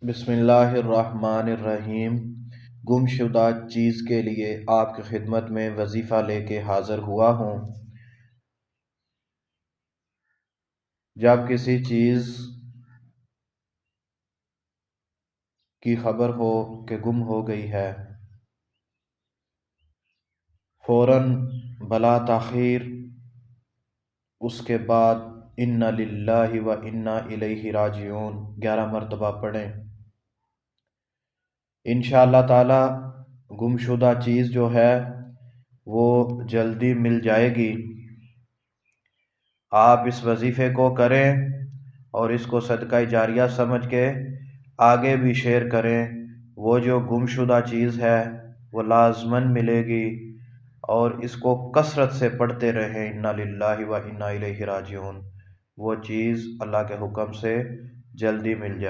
बिस्मिल्लाहिर्रहमानिर्रहीम। गुमशुदा चीज़ के लिए आपकी खिदमत में वजीफ़ा लेके हाज़िर हुआ हूँ। जब किसी चीज़ की खबर हो कि गुम हो गई है, फ़ौरन बला ताख़ीर उसके बाद इन्ना लिल्लाहि व इन्ना इलैहि राजिऊन 11 मरतबा पढ़ें। इंशाअल्लाह ताला गुमशुदा चीज़ जो है वो जल्दी मिल जाएगी। आप इस वजीफ़े को करें और इसको सदका जारिया समझ के आगे भी शेयर करें। वो जो गुमशुदा चीज़ है वो लाज़मन मिलेगी और इसको कसरत से पढ़ते रहें। इन्ना लिल्लाहि व इन्ना इलैहि राजिऊन। वो चीज़ अल्लाह के हुक्म से जल्दी मिल जाए।